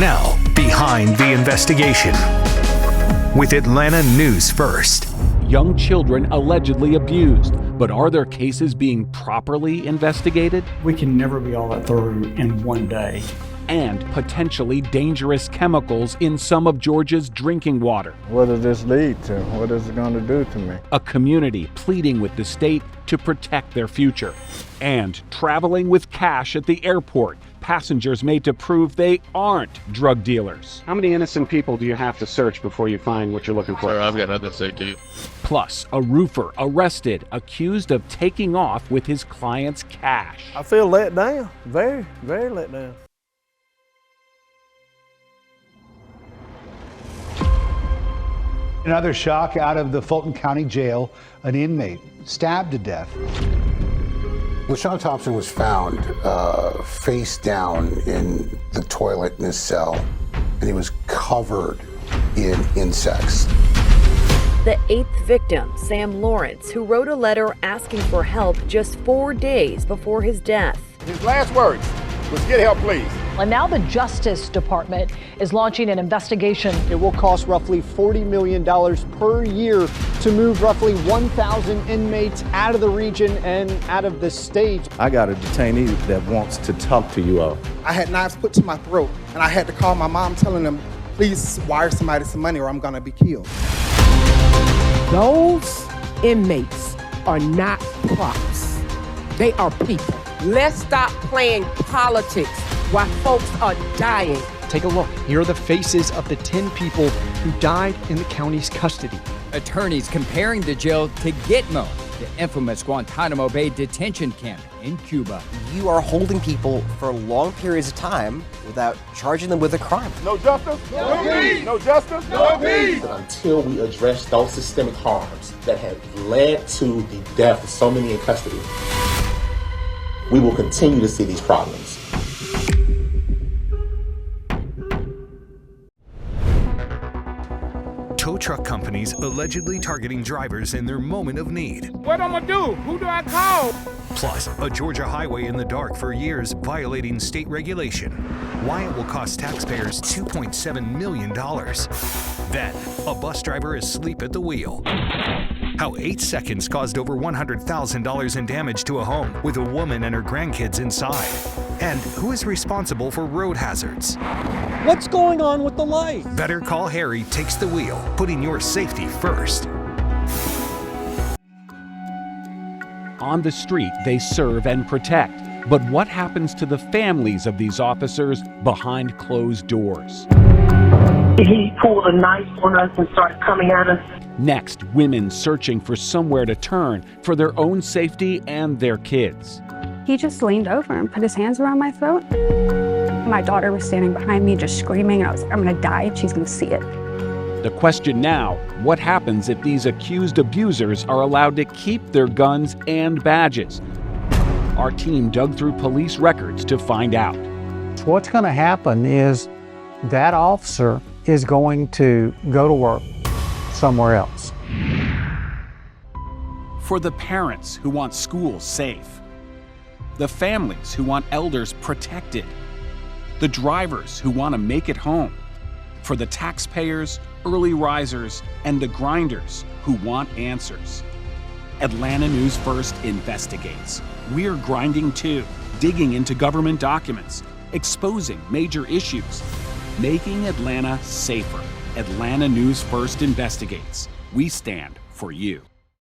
Now, behind the investigation with Atlanta News First. Young children allegedly abused, but are their cases being properly investigated? We can never be all that through in one day. And potentially dangerous chemicals in some of Georgia's drinking water. What does this lead to? What is it going to do to me? A community pleading with the state to protect their future. And traveling with cash at the airport, passengers made to prove they aren't drug dealers. How many innocent people do you have to search before you find what you're looking for? Sir, I've got nothing to say to you. Plus, a roofer arrested, accused of taking off with his client's cash. I feel let down, very, very let down. Another shock out of the Fulton County Jail, an inmate stabbed to death. LaShawn Thompson was found face down in the toilet in his cell, and he was covered in insects. The 8th victim, Sam Lawrence, who wrote a letter asking for help just 4 days before his death. His last words was, "Get help, please." And now the Justice Department is launching an investigation. It will cost roughly $40 million per year to move roughly 1,000 inmates out of the region and out of the state. I got a detainee that wants to talk to you all. I had knives put to my throat, and I had to call my mom telling them, please wire somebody some money or I'm gonna be killed. Those inmates are not props. They are people. Let's stop playing politics while folks are dying. Take a look. Here are the faces of the 10 people who died in the county's custody. Attorneys comparing the jail to Gitmo, the infamous Guantanamo Bay detention camp in Cuba. You are holding people for long periods of time without charging them with a crime. No justice, no peace. No justice, no peace. Until we address those systemic harms that have led to the death of so many in custody, we will continue to see these problems. Tow truck companies allegedly targeting drivers in their moment of need. What am I gonna do? Who do I call? Plus, a Georgia highway in the dark for years violating state regulation. Why it will cost taxpayers $2.7 million. Then, a bus driver asleep at the wheel. How 8 seconds caused over $100,000 in damage to a home with a woman and her grandkids inside. And who is responsible for road hazards? What's going on with the light? Better Call Harry takes the wheel, putting your safety first. On the street, they serve and protect. But what happens to the families of these officers behind closed doors? He pulled a knife on us and started coming at us. Next, women searching for somewhere to turn for their own safety and their kids. He just leaned over and put his hands around my throat. My daughter was standing behind me just screaming, and I was like, I'm gonna die and she's gonna see it. The question now, what happens if these accused abusers are allowed to keep their guns and badges? Our team dug through police records to find out. What's gonna happen is that officer is going to go to work somewhere else. For the parents who want schools safe, the families who want elders protected, the drivers who want to make it home, for the taxpayers, early risers, and the grinders who want answers. Atlanta News First investigates. We're grinding too, digging into government documents, exposing major issues, making Atlanta safer. Atlanta News First investigates. We stand for you.